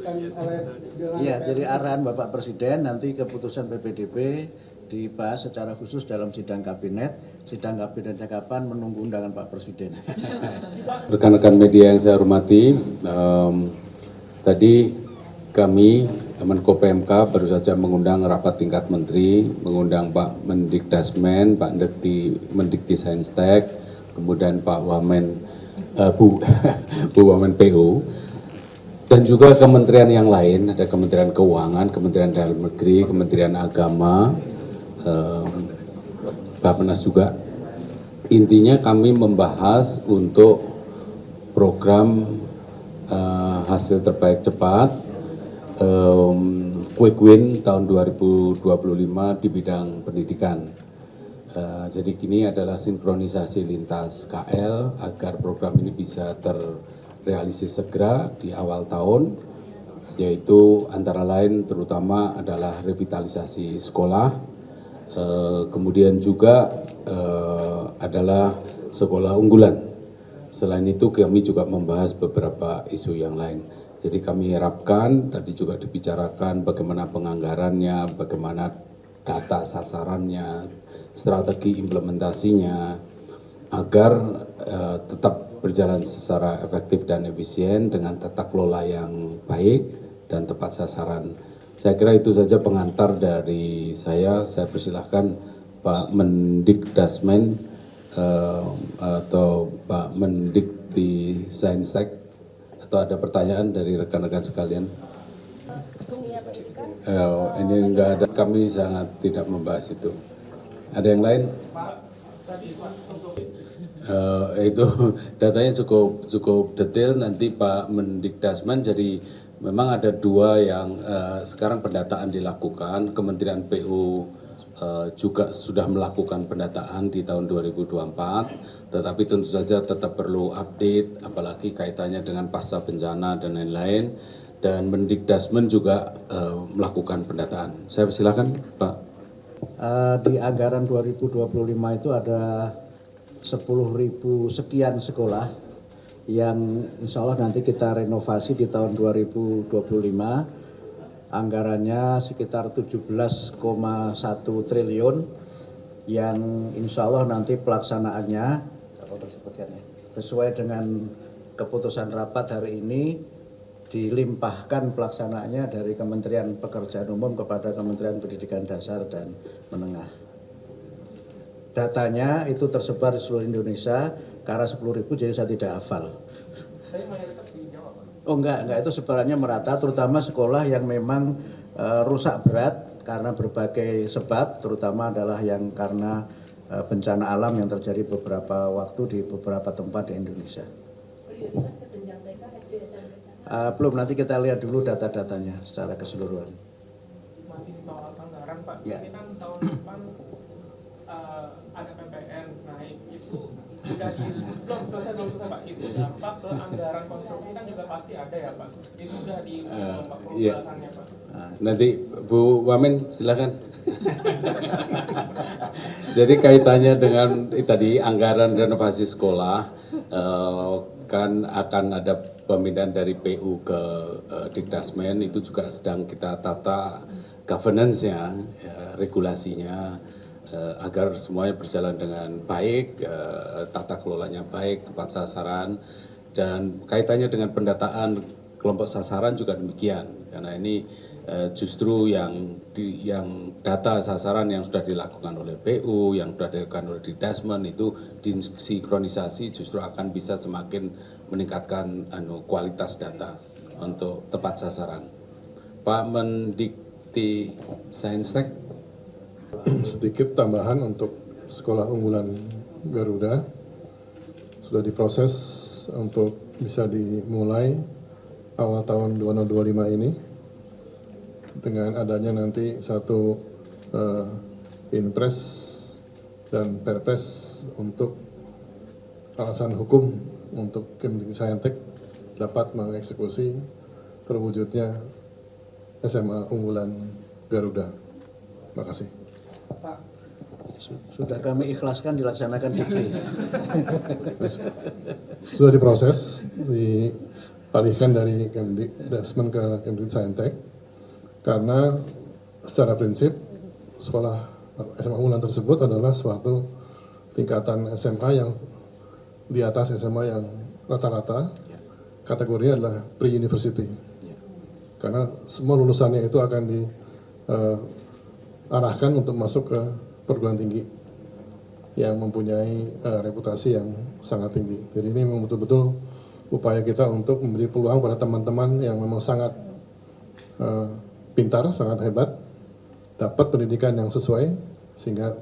diputuskan oleh Iya, jadi arahan Bapak Presiden nanti keputusan PPDB dibahas secara khusus dalam sidang kabinet. Sidang kabinetnya kapan menunggu undangan Pak Presiden. Rekan-rekan media yang saya hormati, tadi kami Menko PMK baru saja mengundang rapat tingkat menteri, mengundang Pak Mendikdasmen, Pak Mendikdisainstek, kemudian Pak Wamen, Bu Wamen PU, dan juga kementerian yang lain, ada Kementerian Keuangan, Kementerian Dalam Negeri, Kementerian Agama, Bappenas juga. Intinya kami membahas untuk program hasil terbaik cepat, quick win tahun 2025 di bidang pendidikan. Jadi ini adalah sinkronisasi lintas KL agar program ini bisa terrealisasi segera di awal tahun, yaitu antara lain terutama adalah revitalisasi sekolah, kemudian juga adalah sekolah unggulan. Selain itu kami juga membahas beberapa isu yang lain. Jadi kami harapkan tadi juga dibicarakan bagaimana penganggarannya, bagaimana data sasarannya, strategi implementasinya, agar tetap berjalan secara efektif dan efisien dengan tata kelola yang baik dan tepat sasaran. Saya kira itu saja pengantar dari saya. Saya persilahkan Pak Mendikdasmen atau Pak Mendikdisainstek, atau ada pertanyaan dari rekan-rekan sekalian? Ini enggak ada, kami sangat tidak membahas itu. Ada yang lain? Itu datanya cukup detail, nanti Pak Mendikdasmen. Jadi memang ada dua yang sekarang pendataan dilakukan. Kementerian PU juga sudah melakukan pendataan di tahun 2024, tetapi tentu saja tetap perlu update, apalagi kaitannya dengan pasca bencana dan lain-lain. Dan Mendikdasmen juga melakukan pendataan. Saya persilakan Pak. Di anggaran 2025 itu ada 10.000 sekian sekolah yang insya Allah nanti kita renovasi di tahun 2025. Anggarannya sekitar 17,1 triliun yang insya Allah nanti pelaksanaannya sesuai dengan keputusan rapat hari ini dilimpahkan pelaksanaannya dari Kementerian Pekerjaan Umum kepada Kementerian Pendidikan Dasar dan Menengah. Datanya itu tersebar di seluruh Indonesia, karena 10.000 jadi saya tidak hafal. Oh enggak, itu sebarannya merata, terutama sekolah yang memang rusak berat karena berbagai sebab, terutama adalah yang karena bencana alam yang terjadi beberapa waktu di beberapa tempat di Indonesia. Belum, nanti kita lihat dulu data-datanya secara keseluruhan. Masih soal anggaran Pak, ya. Ini kan tahun depan ada PPN naik, itu sudah belum selesai Pak, itu dampak ke anggaran konstruksi kan juga pasti ada ya Pak, itu sudah di perubahannya Pak. Nanti Bu Wamen silakan. Jadi kaitannya dengan tadi anggaran renovasi sekolah, kan akan ada pemindahan dari PU ke Dikdasmen, itu juga sedang kita tata governance-nya, regulasinya, agar semuanya berjalan dengan baik, tata kelolanya baik, tepat sasaran, dan kaitannya dengan pendataan kelompok sasaran juga demikian, karena ini justru yang data sasaran yang sudah dilakukan oleh PU, yang sudah dilakukan oleh Dikdasmen itu disinkronisasi justru akan bisa semakin meningkatkan kualitas data untuk tepat sasaran. Pak Mendikdisainstek. Sedikit tambahan untuk sekolah unggulan Garuda sudah diproses untuk bisa dimulai awal tahun 2025 ini dengan adanya nanti satu Inpres dan Perpres untuk alasan hukum untuk Kemdikbudristek dapat mengeksekusi terwujudnya SMA unggulan Garuda. Terima kasih. Sudah kami ikhlaskan dilaksanakan dikti. Sudah diproses di alihkan dari Kemdikbudrismen ke Kemdiksaintek, karena secara prinsip sekolah SMA unggulan tersebut adalah suatu tingkatan SMA yang di atas SMA yang rata-rata, kategorinya adalah pre-university. Karena semua lulusannya itu akan diarahkan untuk masuk ke perguruan tinggi yang mempunyai reputasi yang sangat tinggi. Jadi ini memang betul-betul upaya kita untuk memberi peluang pada teman-teman yang memang sangat pintar, sangat hebat, dapat pendidikan yang sesuai, sehingga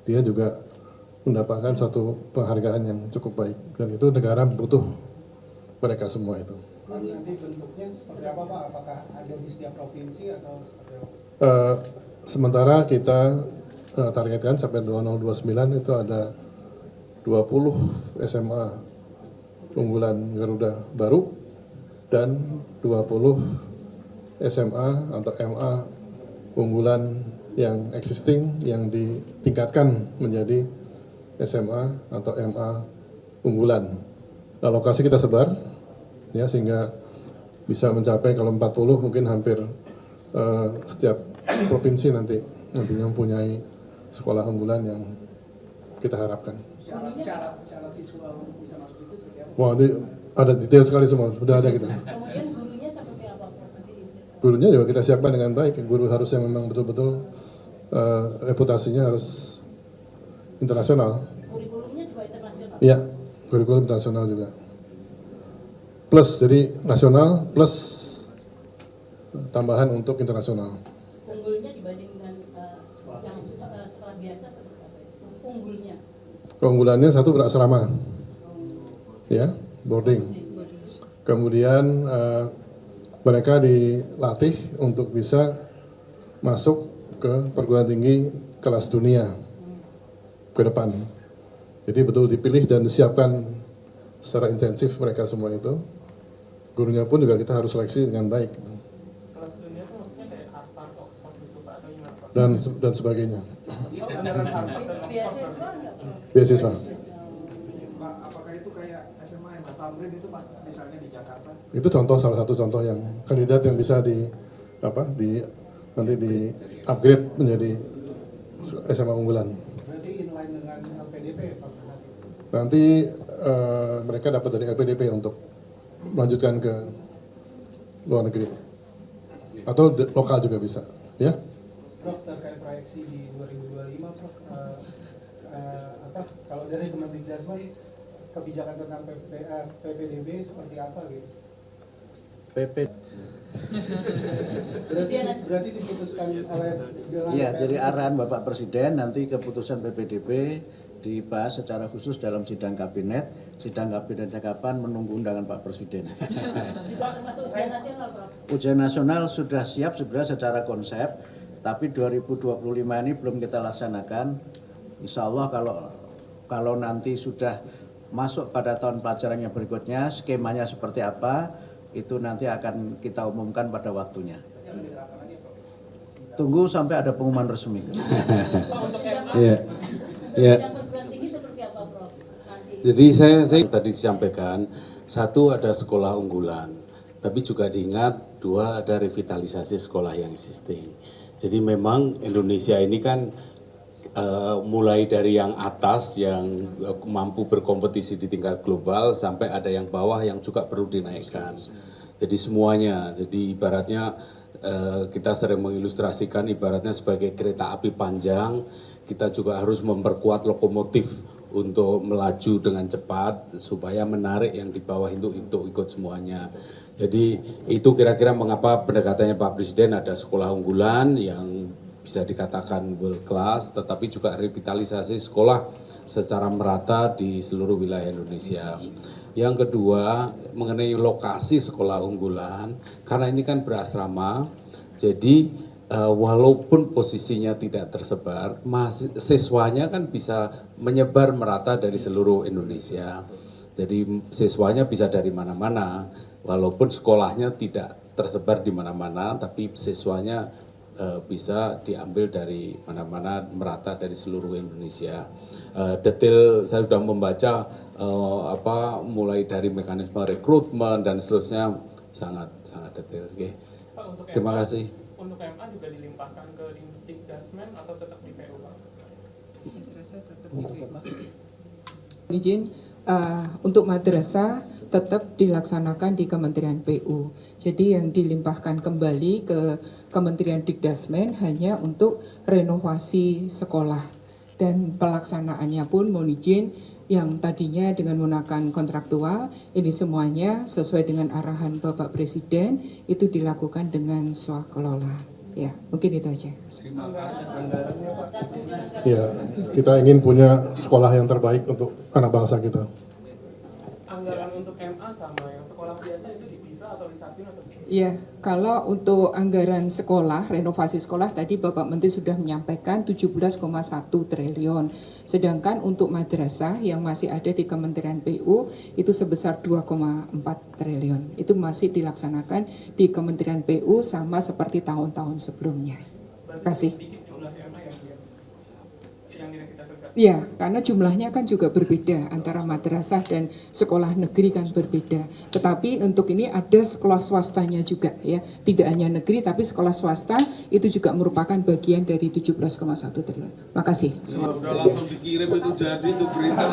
dia juga mendapatkan satu penghargaan yang cukup baik. Dan itu negara butuh mereka semua itu. Nanti bentuknya seperti apa Pak? Apakah ada di setiap provinsi atau seperti apa? Sementara kita targetkan sampai 2029 itu ada 20 SMA unggulan Garuda baru dan 20 SMA atau MA unggulan yang existing yang ditingkatkan menjadi SMA atau MA unggulan. Alokasi kita sebar ya sehingga bisa mencapai kalau 40 mungkin hampir setiap provinsi nantinya mempunyai sekolah unggulan yang kita harapkan. Syarat siswa untuk bisa masuk itu seperti apa? Wah, ini ada detail sekali semua, sudah ada gitu. Kemudian gurunya seperti apa? Gurunya juga kita siapkan dengan baik. Guru harus yang memang betul-betul reputasinya harus internasional. Kurikulumnya juga internasional. Iya, kurikulum internasional juga. Plus, jadi nasional plus tambahan untuk internasional. Unggulnya dibanding dengan yang sekolah biasa seperti apa? Unggulnya. Keunggulannya satu berasrama, ya, boarding. Kemudian mereka dilatih untuk bisa masuk ke perguruan tinggi kelas dunia ke depan. Jadi betul dipilih dan disiapkan secara intensif mereka semua itu. Gurunya pun juga kita harus seleksi dengan baik. Kelas dunia itu maksudnya kayak Harvard, Oxford gitu Pak, atau gimana Pak? Dan sebagainya. Oh, beneran Harvard dan Oxford. Beasiswa nggak? Beasiswa. Pak, apakah itu kayak SMA yang Tamrin itu Pak, misalnya di Jakarta? Itu contoh salah satu contoh yang kandidat yang bisa nanti di upgrade menjadi SMA unggulan. Berarti inline dengan LPDP Pak? Nanti mereka dapat dari LPDP untuk melanjutkan ke luar negeri atau lokal juga bisa, ya. Prof, terkait proyeksi di 2025 Prof, kalau dari Kemendikbudrismen kebijakan tentang PPDB seperti apa gitu? PP. Berarti diputuskan oleh Ya, jadi arahan Bapak Presiden nanti keputusan PPDB dibahas secara khusus dalam sidang kabinet. Sidang kabinetnya kapan menunggu undangan Pak Presiden. Termasuk ujian nasional, Prof. Ujian nasional sudah siap sebenarnya secara konsep, tapi 2025 ini belum kita laksanakan. Insya Allah kalau nanti sudah masuk pada tahun pelajaran yang berikutnya, skemanya seperti apa, itu nanti akan kita umumkan pada waktunya. Tunggu sampai ada pengumuman resmi. Iya. Ya. Yang perguruan tinggi seperti apa, Prof? Nanti. Jadi saya tadi disampaikan, satu ada sekolah unggulan, tapi juga diingat dua ada revitalisasi sekolah yang existing. Jadi memang Indonesia ini kan mulai dari yang atas yang mampu berkompetisi di tingkat global sampai ada yang bawah yang juga perlu dinaikkan. Jadi semuanya, jadi ibaratnya kita sering mengilustrasikan ibaratnya sebagai kereta api panjang, kita juga harus memperkuat lokomotif untuk melaju dengan cepat supaya menarik yang di bawah itu ikut semuanya. Jadi itu kira-kira mengapa pendekatannya Pak Presiden ada sekolah unggulan yang bisa dikatakan world class, tetapi juga revitalisasi sekolah secara merata di seluruh wilayah Indonesia. Yang kedua, mengenai lokasi sekolah unggulan, karena ini kan berasrama, jadi walaupun posisinya tidak tersebar, siswanya kan bisa menyebar merata dari seluruh Indonesia. Jadi siswanya bisa dari mana-mana, walaupun sekolahnya tidak tersebar di mana-mana, tapi siswanya bisa diambil dari mana-mana, merata dari seluruh Indonesia. Detail saya sudah membaca mulai dari mekanisme rekrutmen dan seterusnya sangat detail. Oke. Pak, untuk Terima MA, kasih. Untuk MA juga dilimpahkan ke Dikdasmen atau tetap di PU, Pak? Izin, untuk madrasah tetap dilaksanakan di Kementerian PU. Jadi yang dilimpahkan kembali ke Kementerian Dikdasmen hanya untuk renovasi sekolah. Dan pelaksanaannya pun mohon izin yang tadinya dengan menggunakan kontraktual, ini semuanya sesuai dengan arahan Bapak Presiden, itu dilakukan dengan swakelola. Ya, mungkin itu aja. Ya, kita ingin punya sekolah yang terbaik untuk anak bangsa kita. Anggaran untuk MA sama yang sekolah biasa itu dipisah atau disatuin atau gimana? Ya, kalau untuk anggaran sekolah, renovasi sekolah tadi Bapak Menteri sudah menyampaikan 17,1 triliun. Sedangkan untuk madrasah yang masih ada di Kementerian PU itu sebesar 2,4 triliun. Itu masih dilaksanakan di Kementerian PU sama seperti tahun-tahun sebelumnya. Terima kasih. Sedikit jumlah MA yang kita kerjakan. Ya, karena jumlahnya kan juga berbeda antara madrasah dan sekolah negeri kan berbeda. Tetapi untuk ini ada sekolah swastanya juga ya. Tidak hanya negeri tapi sekolah swasta itu juga merupakan bagian dari 17,1 triliun. Makasih. Udah langsung dikirim itu jadi tuh berita.